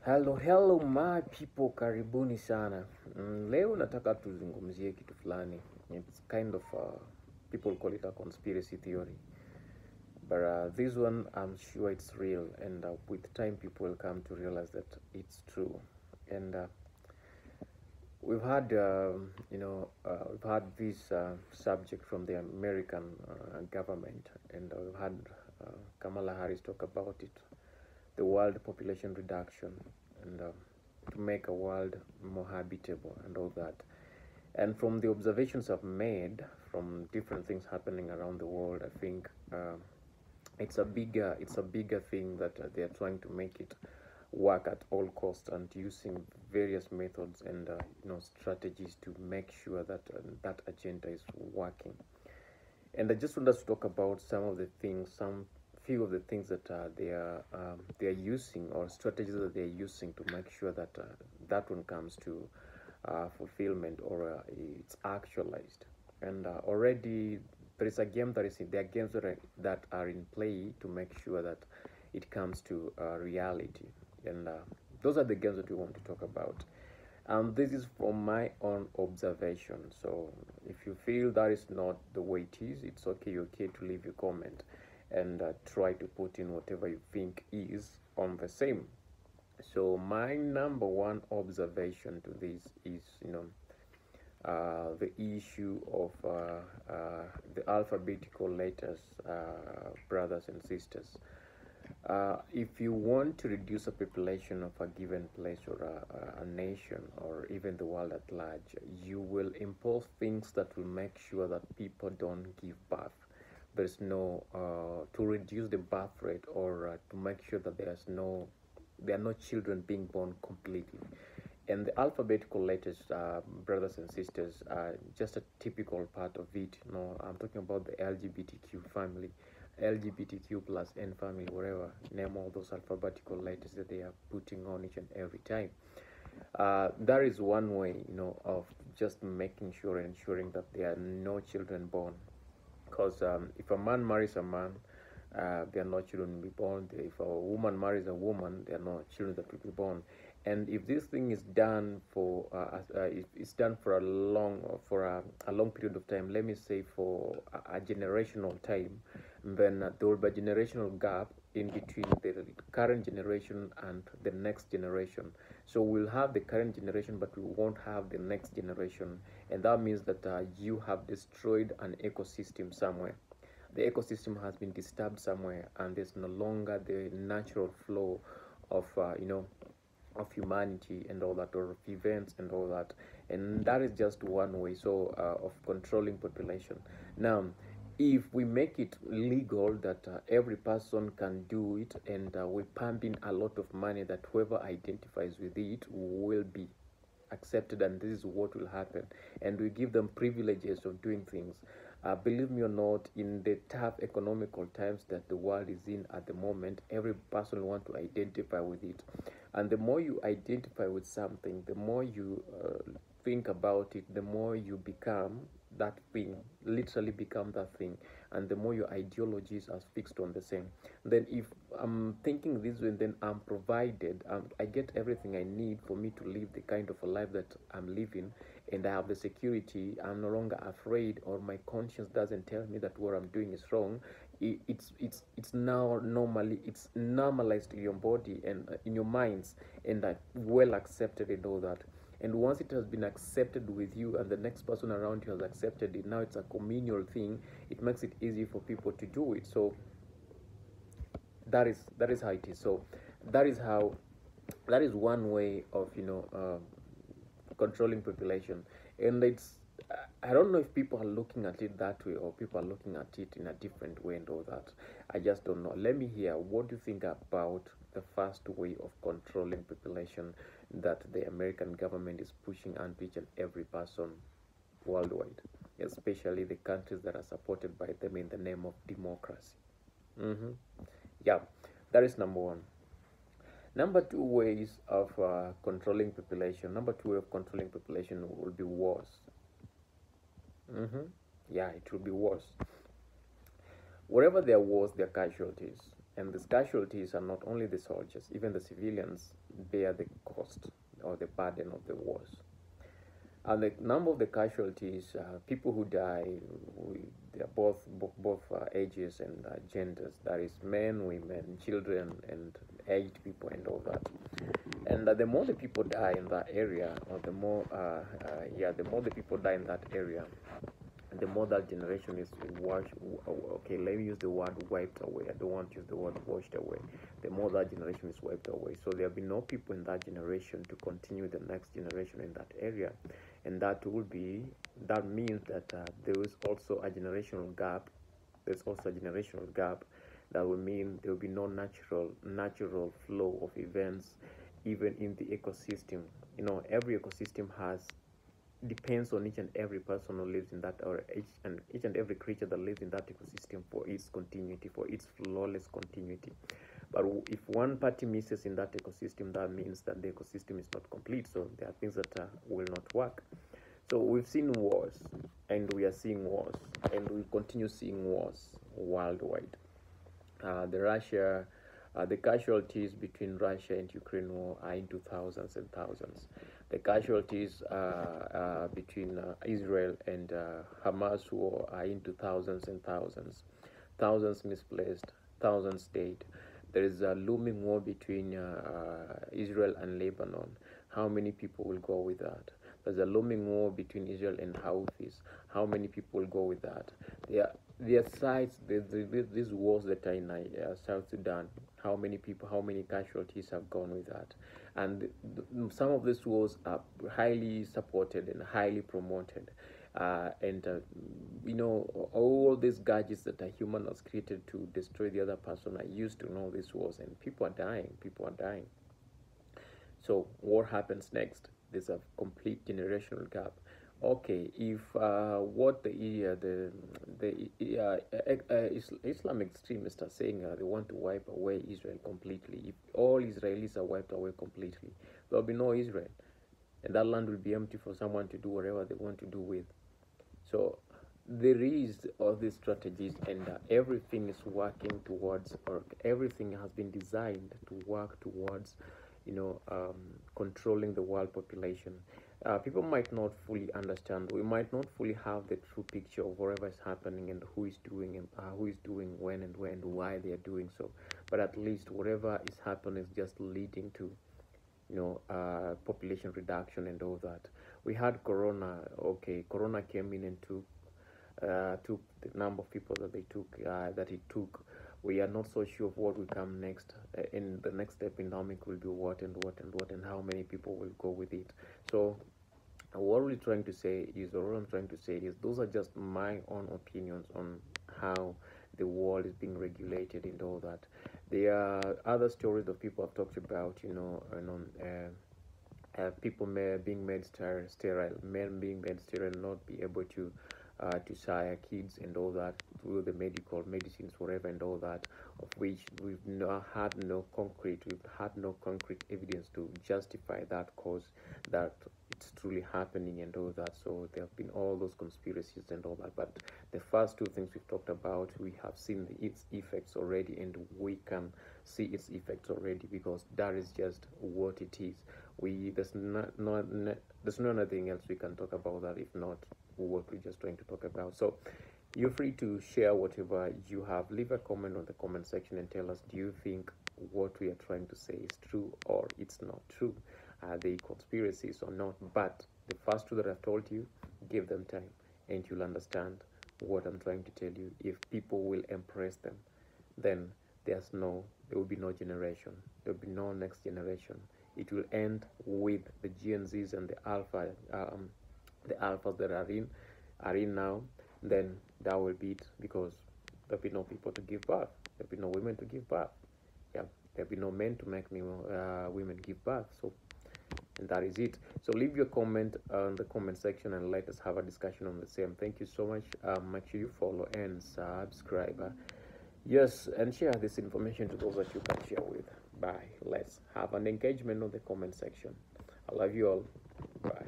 Hello my people, karibuni sana. Leo nataka tuzungumzie kitu fulani. It's kind of people call it a conspiracy theory. But this one I'm sure it's real, and with time people will come to realize that it's true. And we've had we've had this subject from the American government, and we've had Kamala Harris talk about it, the world population reduction, and to make a world more habitable and all that. And from the observations I've made from different things happening around the world, I think it's a bigger thing that they are trying to make it work at all costs, and using various methods and strategies to make sure that that agenda is working. And I just want us to talk about some few of the things that they are using, or strategies that they are using to make sure that that one comes to fulfillment, or it's actualized. And already there is a game that is in, there are games that are in play to make sure that it comes to reality. And those are the games that we want to talk about. This is from my own observation. So if you feel that is not the way it is, it's okay. Okay to leave your comment and try to put in whatever you think is on the same. So my number one observation to this is, the issue of the alphabetical letters, brothers and sisters. If you want to reduce the population of a given place, or a nation, or even the world at large, you will impose things that will make sure that people don't give birth. There's no to reduce the birth rate, or to make sure that there are no children being born completely. And the alphabetical letters, brothers and sisters, are just a typical part of it. I'm talking about the LGBTQ family, LGBTQ plus N family, whatever. Name all those alphabetical letters that they are putting on each and every time. That is one way, of just making sure and ensuring that there are no children born. Because if a man marries a man, there are no children will be born. If a woman marries a woman, there are no children that will be born. And if this thing is done if it's done for a long period of time, let me say for a generational time, then there will be a generational gap in between the current generation and the next generation. So we'll have the current generation, but we won't have the next generation, and that means that you have destroyed an ecosystem somewhere. The ecosystem has been disturbed somewhere, and there's no longer the natural flow of of humanity and all that, or of events and all that. And that is just one way of controlling population. Now, if we make it legal that every person can do it, and we pump in a lot of money, that whoever identifies with it will be accepted, and this is what will happen, and we give them privileges of doing things. Believe me or not, in the tough economical times that the world is in at the moment, every person will want to identify with it. And the more you identify with something, the more you think about it, the more you become that thing, literally become that thing, and the more your ideologies are fixed on the same. Then if I'm thinking this way, then I'm provided, I get everything I need for me to live the kind of a life that I'm living, and I have the security. I'm no longer afraid, or my conscience doesn't tell me that what I'm doing is wrong. It's now normally, it's normalized in your body and in your minds, and well accepted and all that. And once it has been accepted with you, and the next person around you has accepted it, now it's a communal thing. It makes it easy for people to do it. So that is how it is. So that is how that is one way of controlling population. And it's I don't know if people are looking at it that way, or people are looking at it in a different way and all that. I just don't know. Let me hear what do you think about the first way of controlling population that the American government is pushing on each and every person worldwide, especially the countries that are supported by them in the name of democracy. Mm-hmm. Yeah, that is number one. Number two ways of controlling population. Number two way of controlling population will be wars. Yeah, it will be wars. Wherever there are wars, there are casualties. And these casualties are not only the soldiers, even the civilians bear the cost or the burden of the wars. And the number of the casualties, people who die, they are both ages and genders. That is men, women, children, and aged people, and all that. And the more the people die in that area, or the more the people die in that area, the more that generation is washed. Okay, let me use the word wiped away. I don't want to use the word washed away. The more that generation is wiped away, so there will be no people in that generation to continue the next generation in that area, and that means that there is also a generational gap. There's also a generational gap that will mean there will be no natural flow of events, even in the ecosystem. Every ecosystem depends on each and every person who lives in that, or each and every creature that lives in that ecosystem, for its continuity, for its flawless continuity. But if one party misses in that ecosystem, that means that the ecosystem is not complete. So there are things that will not work. So we've seen wars, and we are seeing wars, and we continue seeing wars worldwide. The casualties between Russia and Ukraine war are into thousands and thousands. The casualties between Israel and Hamas war are into thousands and thousands. Thousands misplaced, thousands dead. There is a looming war between Israel and Lebanon. How many people will go with that? There's a looming war between Israel and Houthis. How many people will go with that? There are sides, these wars that are in South Sudan. How many people, how many casualties have gone with that? And some of these wars are highly supported and highly promoted. All these gadgets that a human has created to destroy the other person are used to know these wars, and people are dying. So what happens next? There's a complete generational gap. Okay, if what the Islamic extremists are saying, they want to wipe away Israel completely. If all Israelis are wiped away completely, there will be no Israel, and that land will be empty for someone to do whatever they want to do with. So there is all these strategies, and everything is working towards, or everything has been designed to work towards, controlling the world population. People might not fully understand. We might not fully have the true picture of whatever is happening and who is doing when and where and why they are doing so. But at least whatever is happening is just leading to, population reduction and all that. We had Corona. Okay, Corona came in and took the number of people that it took. We are not so sure of what will come next. In the next epidemic will be what and how many people will go with it. So what I'm trying to say is those are just my own opinions on how the world is being regulated and all that. There are other stories that people have talked about, people being made sterile, men being made sterile, not be able to sire kids and all that through the medicines, whatever, and all that, of which we've had no concrete evidence to justify that cause, that it's truly happening and all that. So there have been all those conspiracies and all that. But the first two things we've talked about, we have seen its effects already, and we can see its effects already, because that is just what it is. There's nothing else we can talk about that, if not what we're just trying to talk about. So you're free to share whatever you have. Leave a comment on the comment section and tell us, do you think what we are trying to say is true or it's not true? Are they conspiracies or not? But the first two that I've told you, give them time and you'll understand what I'm trying to tell you. If people will embrace them, then there will be no generation. There will be no next generation. It will end with the Gen Zs and the alphas that are in now. Then that will be it, because there'll be no people to give birth. There'll be no women to give birth. Yeah, there'll be no men to make women give birth. So, and that is it. So leave your comment on the comment section and let us have a discussion on the same. Thank you so much. Make sure you follow and subscribe. Yes, and share this information to those that you can share with. Bye. Let's have an engagement on the comment section. I love you all. Bye.